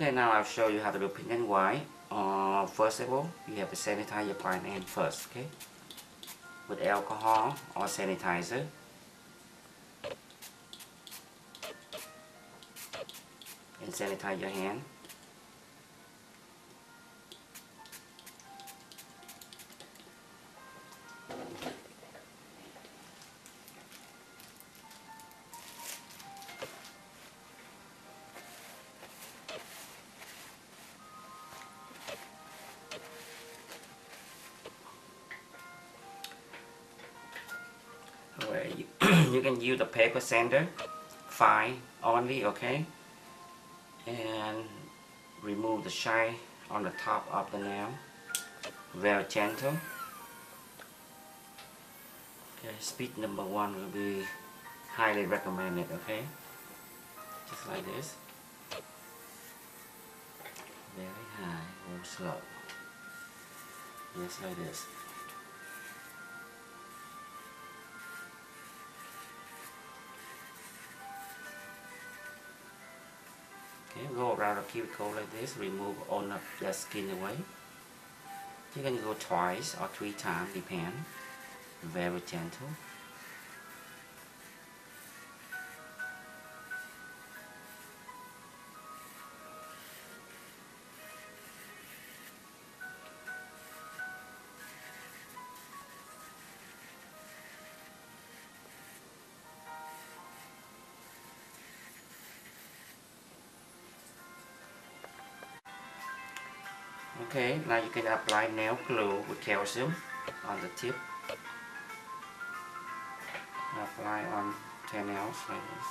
Okay, now I'll show you how to do pink and white. First of all, you have to sanitize your plant hand first, okay? With alcohol or sanitizer. And sanitize your hand. You can use the paper sander, fine only, okay? And remove the shine on the top of the nail, very gentle. Okay, speed number 1 will be highly recommended, okay? Just like this. Very high or slow. Just like this. Okay, go around the cuticle like this, remove all of the skin away. You can go twice or 3 times, depend. Very gentle. Okay, now you can apply nail glue with calcium on the tip. Apply on 10 nails like this.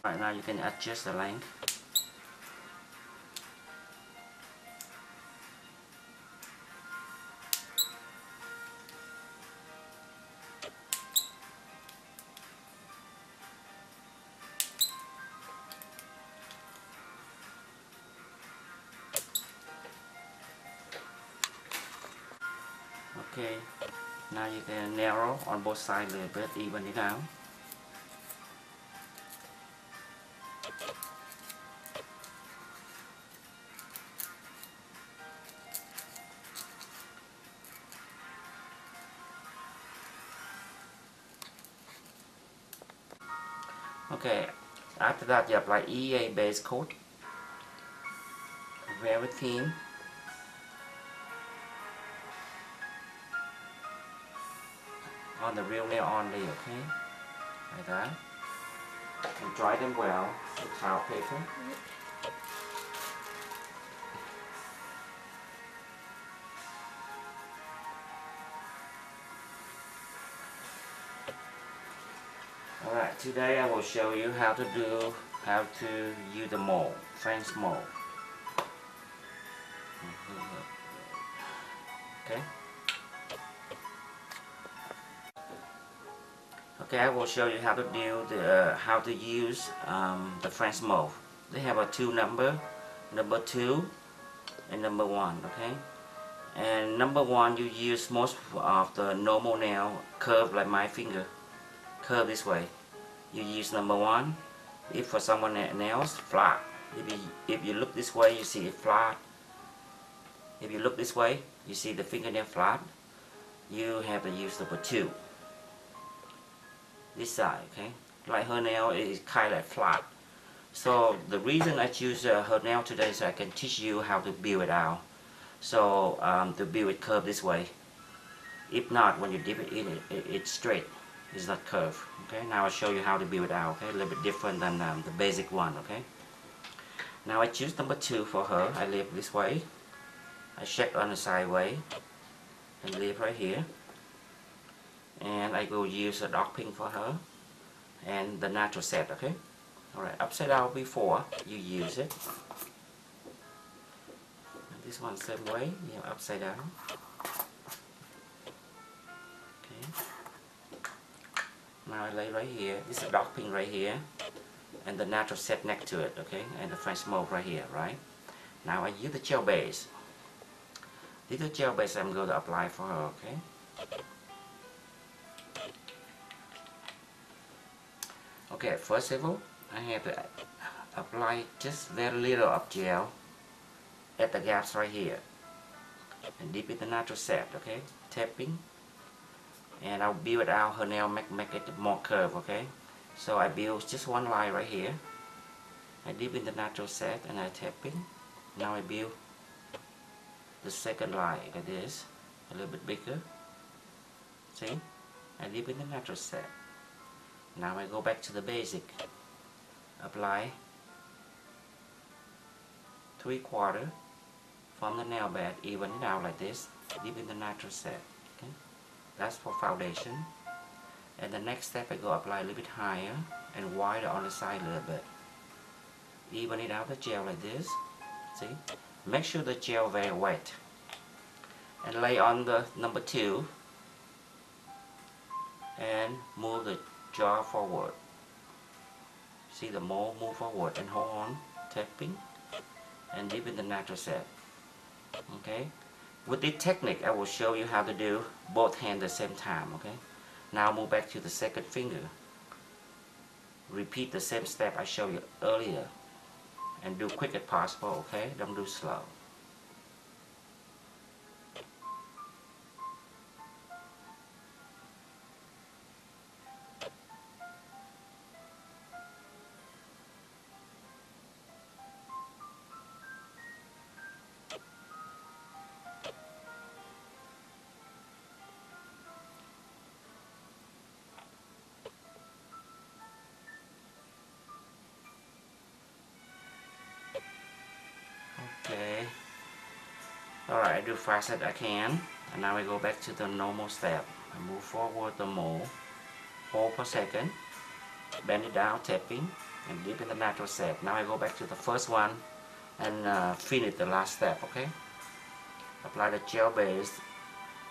Right now you can adjust the length. Okay, now you can narrow on both sides a little bit, even it out. Okay, after that you apply EA base coat, very thin. On the real nail only, okay? Like that. And dry them well with towel paper. Alright, today I will show you how to use the mold, French mold. Okay? Okay, I will show you how to use the French mold. They have a 2 number 2 and number 1, okay? And number 1 you use most of the normal nail curve like my finger, curve this way. You use number 1. If for someone else, flat. If you look this way, you see it flat. If you look this way, you see the fingernail flat. You have to use number 2. This side, okay? Like her nail is kind of flat. So the reason I choose her nail today is so I can teach you how to build it out. So to build it curve this way. If not, when you dip it in, it's straight. It's not curved. Okay, now I'll show you how to build it out. Okay, a little bit different than the basic one. Okay, now I choose number 2 for her. I leave this way. I check on the sideways and leave right here. And I will use a dark pink for her and the natural set, okay? Alright, upside down before you use it. And this one same way, you have upside down. Okay. Now I lay right here. This is a dark pink right here. And the natural set next to it, okay? And the French mauve right here, right? Now I use the gel base. This is the gel base I'm going to apply for her, okay? Okay, first of all, I have to apply just very little of gel at the gaps right here. And dip in the natural set, okay? Tapping. And I'll build out her nail, make it more curved, okay? So I build just one line right here. I dip in the natural set and I tapping. Now I build the second line like this, a little bit bigger. See? I dip in the natural set. Now I go back to the basic. Apply 3/4 from the nail bed, even it out like this. Dip in the natural set. Okay? That's for foundation. And the next step I go apply a little bit higher and wider on the side a little bit. Even it out the gel like this. See? Make sure the gel very wet. And lay on the number 2 and move the jar forward. See the mold move forward and hold on, tapping and dip in the natural set. Okay? With this technique I will show you how to do both hands at the same time. Okay? Now move back to the second finger. Repeat the same step I showed you earlier and do quick as possible, okay? Don't do slow. Okay. Alright, I do fast as I can. And now I go back to the normal step. I move forward the mold. Hold per second. Bend it down, tapping. And dip in the natural set. Now I go back to the first one and finish the last step, okay? Apply the gel base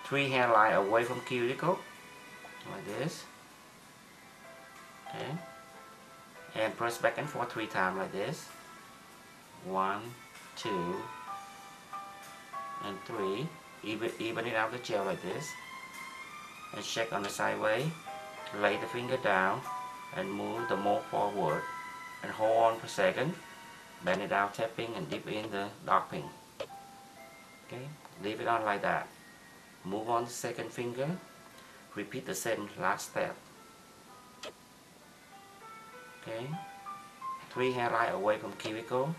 3 hairline away from cuticle. Like this. Okay. And press back and forth 3 times like this. 1, 2, and 3. Even it out the gel like this. And check on the sideways. Lay the finger down and move the mold forward. And hold on for a second. Bend it out, tapping and dip in the dark pink. Okay, leave it on like that. Move on the second finger. Repeat the same last step. Okay, 3 hairline away from cuticle.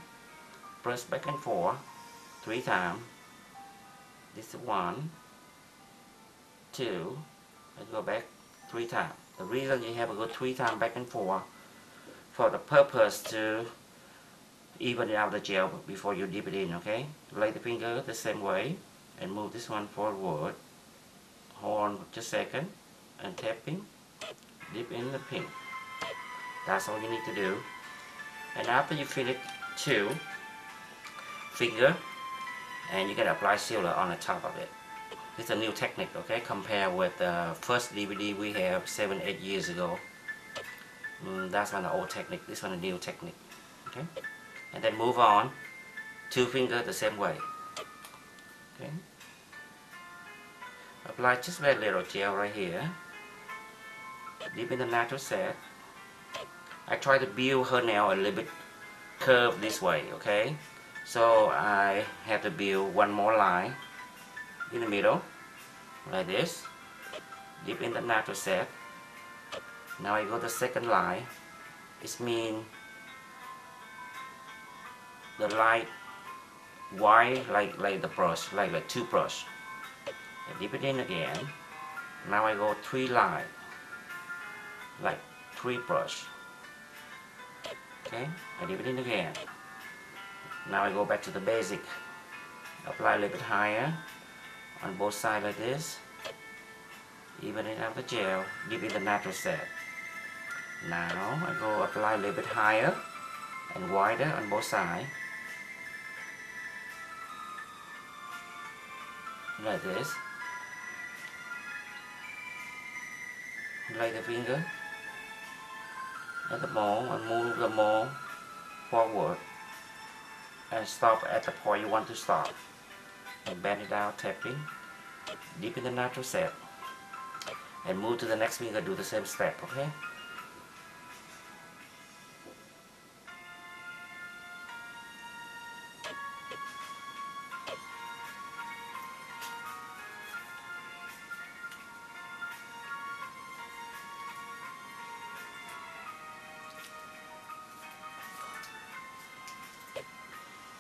Press back and forth 3 times. This is 1, 2, and go back 3 times. The reason you have to go 3 times back and forth for the purpose to even it out the gel before you dip it in, okay? Lay the finger the same way and move this one forward. Hold on just a second and tapping, dip in the pink. That's all you need to do. And after you finish 2 finger, and you can apply sealer on the top of it. It's a new technique, okay? Compare with the first DVD we have 7-8 years ago. That's one of the old technique. This one a new technique, okay? And then move on. 2 fingers the same way. Okay. Apply just very little gel right here. Dip in the natural set. I try to build her nail a little bit curved this way, okay? So I have to build one more line in the middle, like this. Dip in the natural set. Now I go to the second line. It means the light white like the brush, like toothbrush. I dip it in again. Now I go 3 line, like 3 brush. Okay, I dip it in again. Now I go back to the basic. Apply a little bit higher on both sides like this. Even it out the gel, dip in the natural set. Now I go apply a little bit higher and wider on both sides. Like this. Lay the finger at the mold and move the mold forward and stop at the point you want to stop. And bend it out, tapping, dip in the natural set, and move to the next finger, do the same step, okay?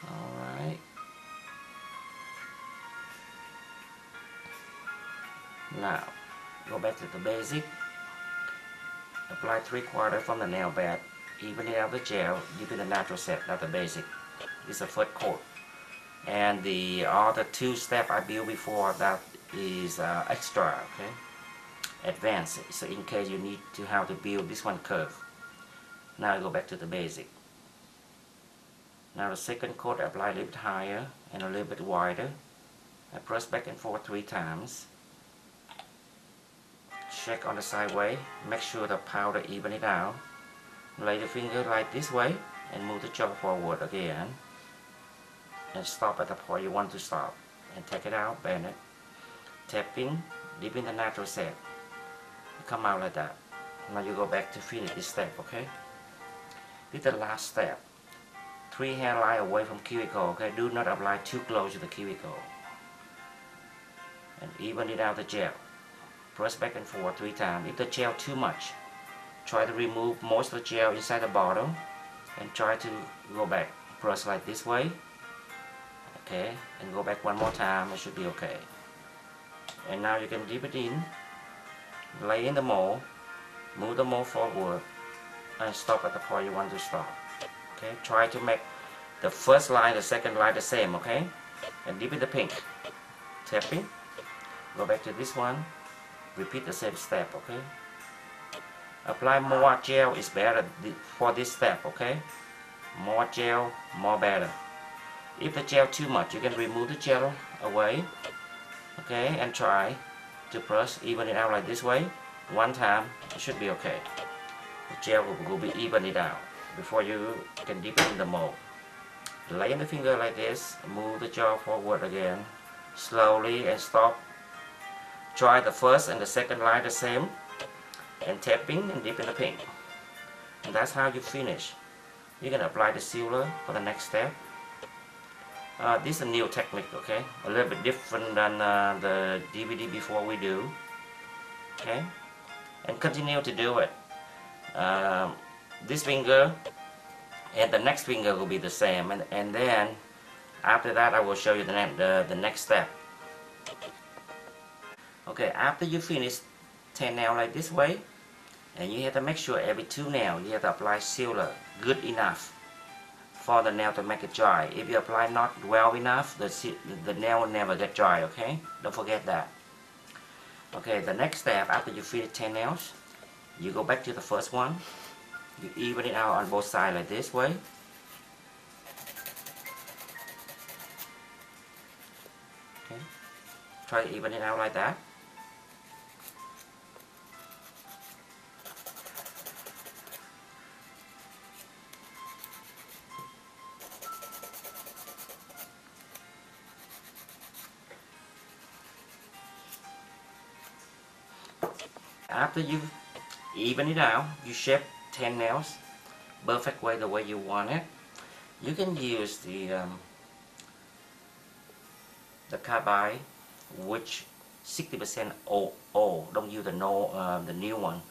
Alright. Now, go back to the basic. Apply 3/4 from the nail bed. Even it out the gel, dip in the natural set, not the basic. This is a first coat. And the other 2 steps I built before, that is extra, okay? Advanced, so in case you need to how to build this one curve. Now I go back to the basic. Now the second coat I apply a little bit higher and a little bit wider. I press back and forth 3 times. Check on the sideway, make sure the powder even it out. Lay the finger like this way and move the jaw forward again. And stop at the point you want to stop. And take it out, bend it. Tapping, dip in the natural set. Come out like that. Now you go back to finish this step, okay? This is the last step. 3 hairline away from cuticle, okay? Do not apply too close to the cuticle. And even it out the gel. Press back and forth 3 times. If the gel too much, try to remove most of the gel inside the bottle and try to go back. Press like this way. Okay, and go back one more time, it should be okay. And now you can dip it in, lay in the mold, move the mold forward, and stop at the point you want to stop. Okay, try to make the first line, the second line the same, okay? And dip in the pink. Tapping, go back to this one, repeat the same step, okay? Apply more gel is better for this step, okay? More gel, more better. If the gel too much, you can remove the gel away, okay, and try to press even it out like this way. One time, it should be okay. The gel will be even it out before you can dip it in the mold. Lay in the finger like this, move the jaw forward again, slowly and stop. Try the first and the second line the same, and tapping and dip in the pink. And that's how you finish. You can apply the sealer for the next step. This is a new technique, okay? A little bit different than the DVD before we do. Okay? And continue to do it. This finger and the next finger will be the same. And then, after that, I will show you the next step. Okay, after you finish 10 nails like this way, and you have to make sure every 2 nails you have to apply sealer good enough for the nail to make it dry. If you apply not well enough, the nail will never get dry, okay? Don't forget that. Okay, the next step, after you finish 10 nails, you go back to the first one. You even it out on both sides like this way. Okay. Try to even it out like that. After you even it out, you shape 10 nails perfect way the way you want it. You can use the carbide, which 60% O. Don't use the new one,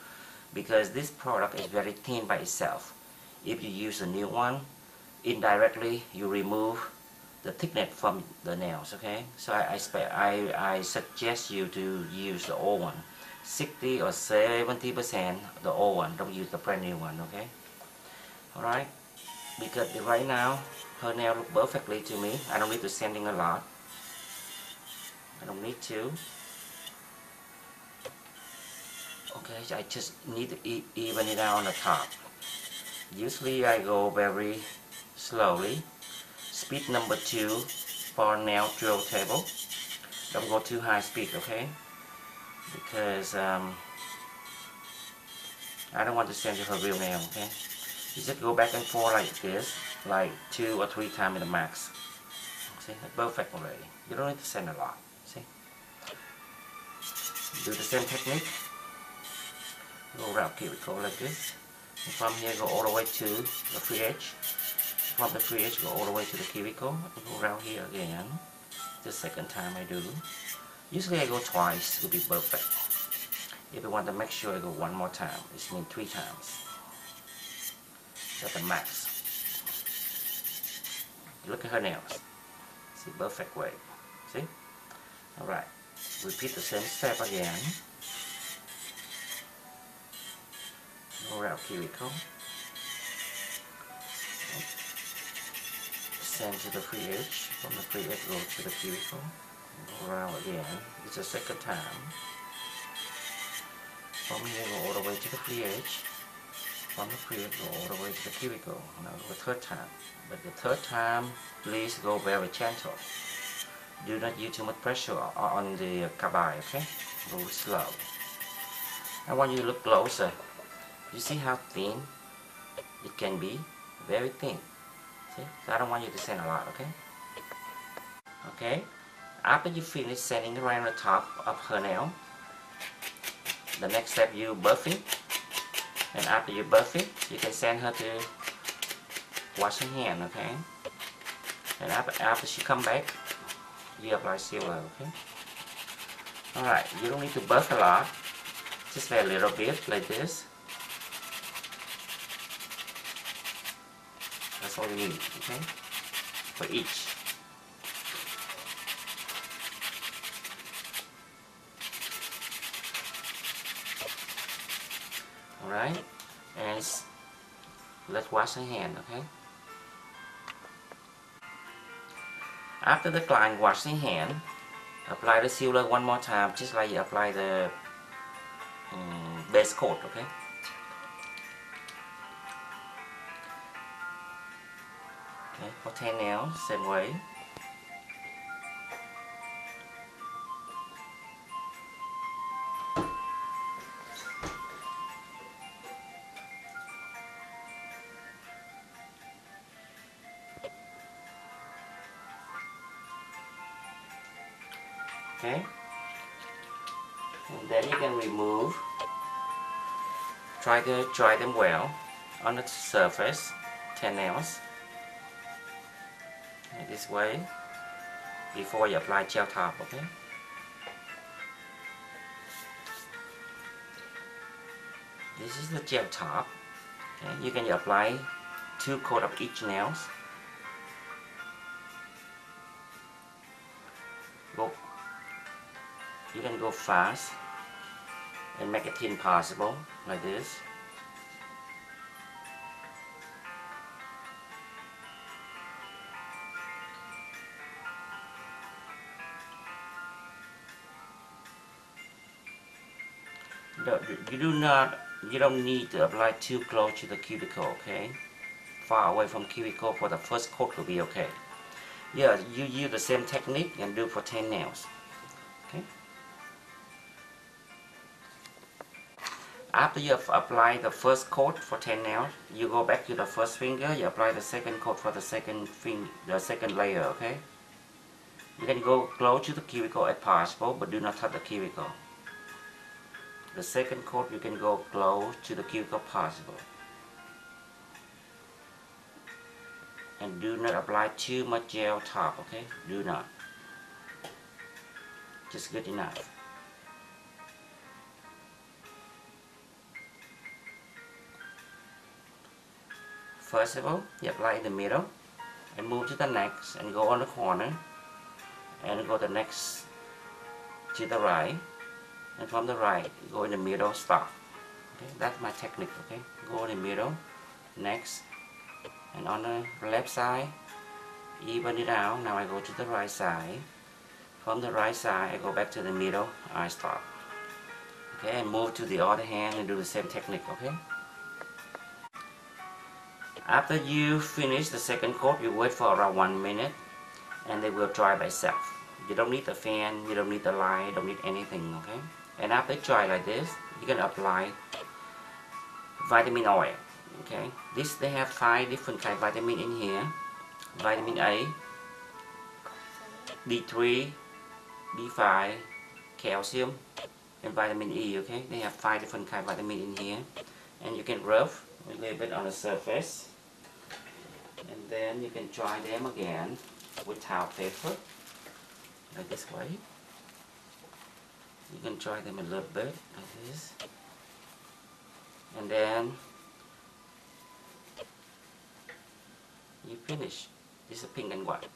because this product is very thin by itself. If you use the new one, indirectly you remove the thickness from the nails. Okay, so I suggest you to use the old one. 60 or 70% the old one. Don't use the brand new one. Okay. Alright. Because right now her nail look perfectly to me. I don't need to sanding a lot. I don't need to. Okay, I just need to even it out on the top. Usually I go very slowly. Speed number 2 for nail drill table. Don't go too high speed, okay? Because I don't want to send you a real nail, okay? You just go back and forth like this, like 2 or 3 times at the max. See, that's perfect already. You don't need to send a lot. See? Do the same technique. Go around cuticle like this. And from here, go all the way to the free edge. From the free edge, go all the way to the cuticle. And go around here again. The second time I do. Usually I go twice to be perfect. If I want to make sure I go one more time, it means 3 times. That's the max. Look at her nails. See, perfect way. See? Alright. Repeat the same step again. Go around cuticle. Send to the free edge. From the free edge, go to the cuticle. Go around again. It's the second time. From here, go all the way to the free edge. From the free edge, go all the way to the cuticle. Now go the third time. But the third time, please go very gentle. Do not use too much pressure on the carbide, okay? Go slow. I want you to look closer. You see how thin it can be? Very thin. See? So I don't want you to sand a lot, okay? Okay? After you finish sanding around the top of her nail, the next step you buff it. And after you buff it, you can send her to wash her hand, okay? And after she come back, you apply sealer, okay? Alright, you don't need to buff a lot. Just a little bit like this. That's all you need, okay? For each. Alright, and let's wash the hand, okay? After the client wash the hand, apply the sealer one more time, just like you apply the base coat, okay? Okay, for 10 nails, same way. Okay, and then you can remove, try to dry them well on the surface, 10 nails, like this way, before you apply gel top, okay? This is the gel top, okay? You can apply 2 coats of each nails. You can go fast and make it thin possible, like this. You don't need to apply too close to the cuticle, okay? Far away from cuticle for the first coat will be okay. Yeah, you use the same technique and do for 10 nails, okay? After you have applied the first coat for 10 nails, you go back to the first finger, you apply the second coat for the second layer, okay? You can go close to the cuticle as possible, but do not touch the cuticle. The second coat you can go close to the cuticle possible. And do not apply too much gel top, okay? Do not. Just good enough. First of all, you apply in the middle and move to the next and go on the corner and go the next to the right, and from the right go in the middle, stop. Okay, that's my technique, okay? Go in the middle, next, and on the left side, even it out. Now I go to the right side, From the right side, I go back to the middle, I stop. Okay, and move to the other hand and do the same technique, okay? After you finish the second coat, you wait for around 1 minute and they will dry by itself. You don't need the fan, you don't need the light, you don't need anything, okay? And after it dry like this, you can apply vitamin oil, okay? This, they have 5 different kind of vitamin in here. Vitamin A, D3, B5, calcium, and vitamin E, okay? They have 5 different kind of vitamin in here. And you can rub a little bit on the surface. And then you can dry them again with towel paper, like this way. You can dry them a little bit, like this. And then you finish. This is pink and white.